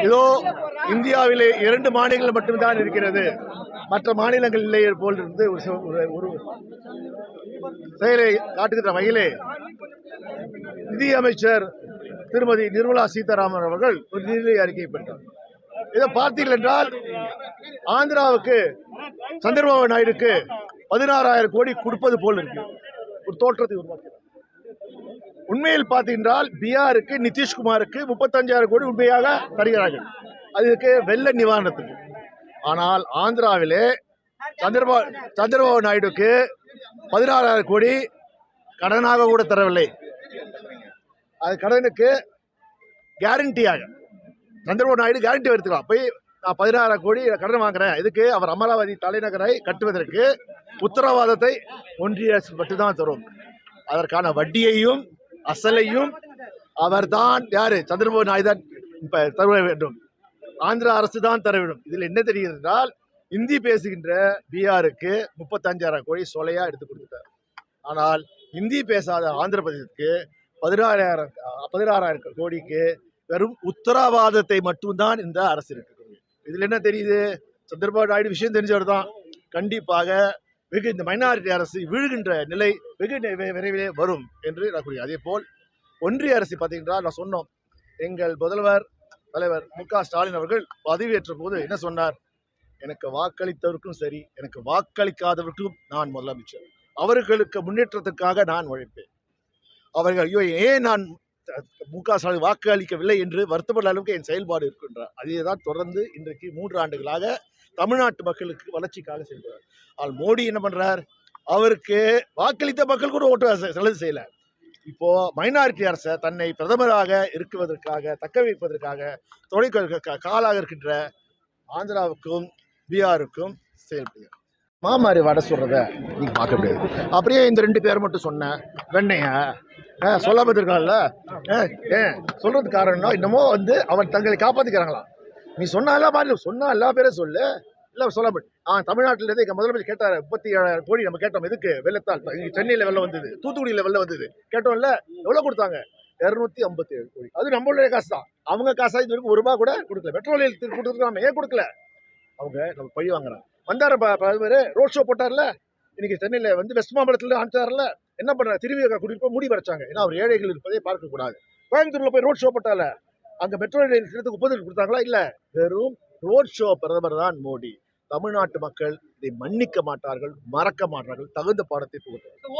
இதோ இந்தியாவிலே 2 மாநிலங்கள் மட்டும்தான் இருக்கிறது, மற்ற மாநிலங்கள் இல்லை போல் இருந்து ஒரு செயலை காட்டுகின்ற வகையிலே நிதி அமைச்சர் திருமதி நிர்மலா சீதாராமன் அவர்கள் ஒரு நிதி அறிக்கை பெற்றார். இதை பார்த்தீர்கள் என்றால் ஆந்திராவுக்கு சந்திரபாபு நாயுடுக்கு 16,000 கோடி கொடுப்பது போல் இருக்கு, ஒரு தோற்றத்தை உருவாக்கிறார். உண்மையில் பார்த்தீங்கன்றால் பீகாருக்கு நிதிஷ்குமாருக்கு 35,000 கோடி உண்மையாக தருகிறார்கள், அதுக்கு வெள்ள நிவாரணத்துக்கு. ஆனால் ஆந்திராவிலே சந்திரபாபு நாயுடுக்கு 16,000 கோடி கடனாக கூட தரவில்லை. அது கடனுக்கு கேரண்டியாக சந்திரபாபு நாயுடு கேரண்டி எடுத்துக்கலாம், போய் நான் 16,000 கோடி கடன் வாங்குறேன், இதுக்கு அவர் அமராவதி தலைநகரை கட்டுவதற்கு உத்தரவாதத்தை ஒன்றிய அரசு மட்டும்தான் தரும், அதற்கான வட்டியையும் அசலையும் அவர்தான் யாரு சந்திரபாபு நாயுடு தான் இப்ப தர வேண்டும், ஆந்திரா அரசு தான் தர வேண்டும். இதில் என்ன தெரிகிறது என்றால் இந்தி பேசுகின்ற பீகாருக்கு 35,000 கோடி சொலையா எடுத்து கொடுத்துட்டார். ஆனால் இந்தி பேசாத ஆந்திர பிரதேசத்துக்கு 16,000 கோடிக்கு வெறும் உத்தரவாதத்தை மட்டும்தான் இந்த அரசு இருக்கு. இதுல என்ன தெரியுது, சந்திரபாபு நாயுடு விஷயம் தெரிஞ்சவர் தான், கண்டிப்பாக வெகு இந்த மைனாரிட்டி அரசு வீழ்கின்ற நிலை வெகு விரைவிலே வரும் என்று நான் கூறுகிறேன். அதே போல் ஒன்றிய அரசு பார்த்தீங்கன்னா நான் சொன்னோம், எங்கள் முதல்வர் தலைவர் மு.க. ஸ்டாலின் அவர்கள் பதவியேற்ற போது என்ன சொன்னார், எனக்கு வாக்களித்தவருக்கும் சரி எனக்கு வாக்களிக்காதவருக்கும் நான் முதலமைச்சர், அவர்களுக்கு முன்னேற்றத்துக்காக நான் உழைப்பேன். அவர்கள் ஐயோ ஏன் நான் மு.க. ஸ்டாலின் வாக்கு அளிக்கவில்லை என்று வருத்தப்பட்ட அளவுக்கு என் செயல்பாடு இருக்கின்றார். அதே தான் தொடர்ந்து இன்றைக்கு 3 ஆண்டுகளாக தமிழ்நாட்டு மக்களுக்கு வளர்ச்சிக்காக செல்கிறார். ஆனால் மோடி என்ன பண்றார், அவருக்கு வாக்களித்த மக்கள் கூட ஓட்டு செலவு செய்யல. இப்போ மைனாரிட்டி அரசை தன்னை பிரதமராக இருக்குவதற்காக தக்க வைப்பதற்காக காலாக இருக்கின்ற ஆந்திராவுக்கும் பீகாருக்கும் செயல்படுகிறார். மாமாரி வடை சொல்றத நீங்க பார்க்க முடியாது. அப்படியே இந்த 2 பேர் மட்டும் சொன்ன வெண்ணைய சொல்லாம இருக்காங்கல்ல, சொல்றது காரணம் என்னமோ அவன் தங்களை காப்பாத்திக்கிறாங்களாம். நீ சொன்னால மாதிரி சொன்னா எல்லா பேரும் சொல்லு, இல்ல சொல்லாம தமிழ்நாட்டில இருந்து முதலமைச்சர் கேட்டாரு 37,000 கோடி நம்ம கேட்டோம், எதுக்கு வெள்ளத்தால் சென்னையில வெள்ளம் வந்தது, தூத்துக்குடியில வெள்ளம் வந்தது கேட்டோம்ல, எவ்வளவு கொடுத்தாங்க 257 கோடி. அது நம்மளுடைய காசு தான், அவங்க காசா இது வரைக்கும் 1 ரூபாய் கூட கொடுக்கல. பெட்ரோலில் கொடுத்துருக்காங்க, ஏன் கொடுக்கல, அவங்க நம்ம பழி வாங்குறாங்க. வந்தாரு ரோட் ஷோ போட்டார்ல, இன்னைக்கு சென்னையில வெஸ்ட் மாம்பலத்துல ஆண்டார்ல, என்ன பண்றாங்க, திருவிழா குடிப்போ மூடி வரைச்சாங்க, ஏன்னா அவர் ஏழைகள் இருப்பதை பார்க்க கூடாது. கோயம்புத்தூர்ல போய் ரோட் ஷோ போட்டால, அங்க மெட்ரோ ரயில் திட்டத்துக்கு ஒப்புதல் கொடுத்தாங்களா, இல்ல, வெறும் ரோட் ஷோ பிரதமர் தான் மோடி. தமிழ்நாட்டு மக்கள் இதை மன்னிக்க மாட்டார்கள், மறக்க மாட்டார்கள், தகுந்த பாடத்தை புகழ்ந்தார்கள்.